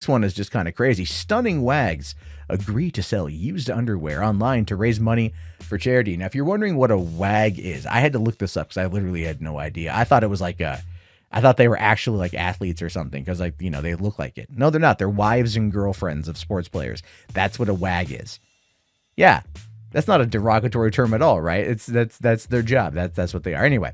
This one is just kind of crazy. Stunning wags agree to sell used underwear online to raise money for charity. Now, if you're wondering what a wag is, I had to look this up because I literally had no idea. I thought it was like I thought they were actually like athletes or something because, like, you know, they look like it. No, they're not. They're wives and girlfriends of sports players. That's what a wag is. Yeah, that's not a derogatory term at all, right? That's their job. That's what they are. Anyway,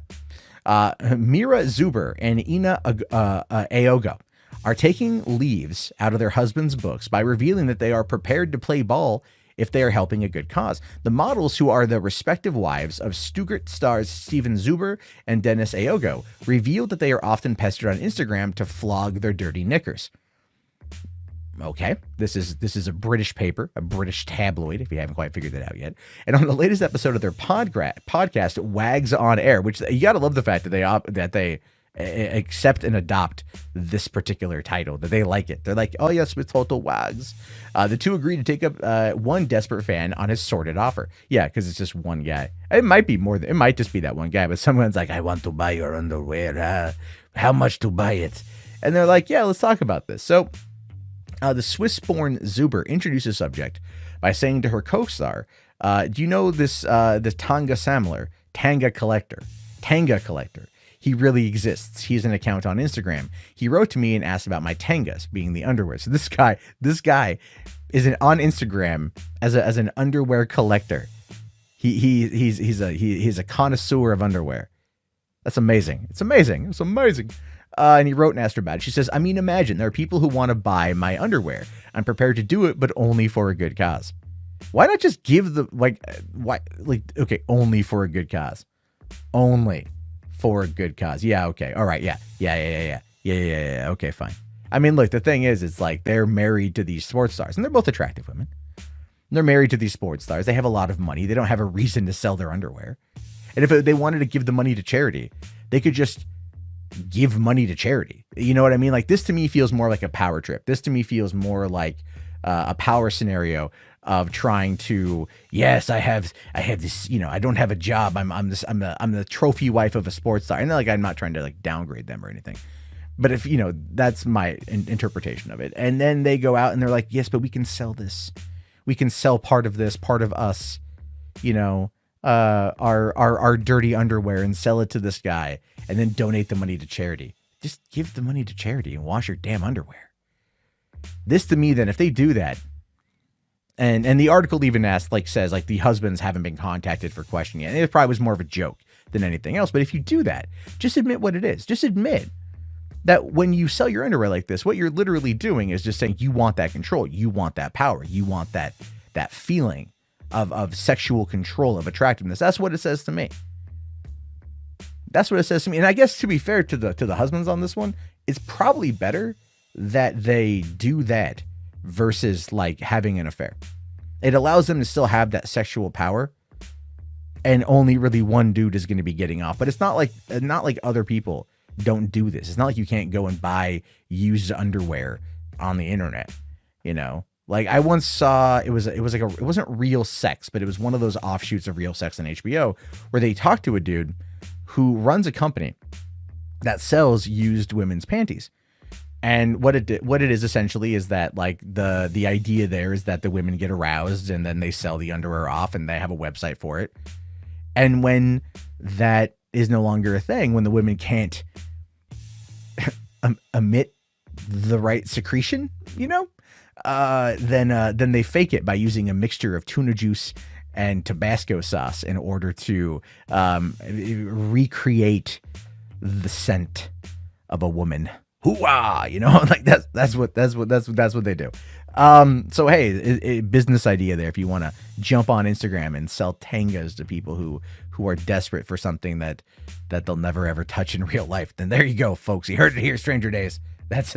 Mira Zuber and Ina Aogo are taking leaves out of their husbands' books by revealing that they are prepared to play ball if they are helping a good cause. The models, who are the respective wives of Stuttgart stars Steven Zuber and Dennis Aogo, revealed that they are often pestered on Instagram to flog their dirty knickers. Okay, this is a British paper, a British tabloid, if you haven't quite figured that out yet. And on the latest episode of their podcast, Wags on Air, which you got to love the fact that they accept and adopt this particular title, that they like it. They're like, oh yes, with total wags. The two agree to take up one desperate fan on his sordid offer. Yeah, because it's just one guy. It might be more. It might just be that one guy, but someone's like, I want to buy your underwear. How much to buy it? And they're like, yeah, let's talk about this. So the Swiss-born Zuber introduced the subject by saying to her co-star, do you know this Tanga collector? He really exists. He has an account on Instagram. He wrote to me and asked about my tangas, being the underwear. So this guy is on Instagram as an underwear collector. He's a connoisseur of underwear. That's amazing. It's amazing. And he wrote and asked her about it. She says, I mean, imagine there are people who want to buy my underwear. I'm prepared to do it, but only for a good cause. Why not just give okay, only for a good cause. Only for a good cause. Yeah, okay. All right. Yeah. Okay, fine. I mean, look, the thing is, it's like they're married to these sports stars, and they're both attractive women. They're married to these sports stars. They have a lot of money. They don't have a reason to sell their underwear. And if they wanted to give the money to charity, they could just give money to charity. You know what I mean? Like, this to me feels more like a power trip. This to me feels more like a power scenario of trying to, yes, I have this, you know, I don't have a job. I'm the trophy wife of a sports star. And like, I'm not trying to like downgrade them or anything, but if, you know, that's my interpretation of it. And then they go out and they're like, yes, but we can sell this. We can sell part of this, part of us, you know, our dirty underwear, and sell it to this guy and then donate the money to charity. Just give the money to charity and wash your damn underwear. This to me, then, if they do that, and the article even says the husbands haven't been contacted for questioning it. It probably was more of a joke than anything else. But if you do that, just admit what it is. Just admit that when you sell your underwear like this, what you're literally doing is just saying you want that control. You want that power. You want that feeling of sexual control, of attractiveness. That's what it says to me. That's what it says to me. And I guess, to be fair to the husbands on this one, it's probably better that they do that versus like having an affair. It allows them to still have that sexual power, and only really one dude is going to be getting off. But it's not like other people don't do this. It's not like you can't go and buy used underwear on the internet, you know? Like, I once saw, it wasn't Real Sex, but it was one of those offshoots of Real Sex on HBO, where they talked to a dude who runs a company that sells used women's panties. And what it is essentially is that, like, the idea there is that the women get aroused and then they sell the underwear off, and they have a website for it. And when that is no longer a thing, when the women can't emit the right secretion, you know, then they fake it by using a mixture of tuna juice and Tabasco sauce in order to recreate the scent of a woman. Hoo-ah, you know, like that's what they do. So hey, business idea there. If you want to jump on Instagram and sell tangas to people who are desperate for something that they'll never ever touch in real life, then there you go, folks. You heard it here, Stranger Days. That's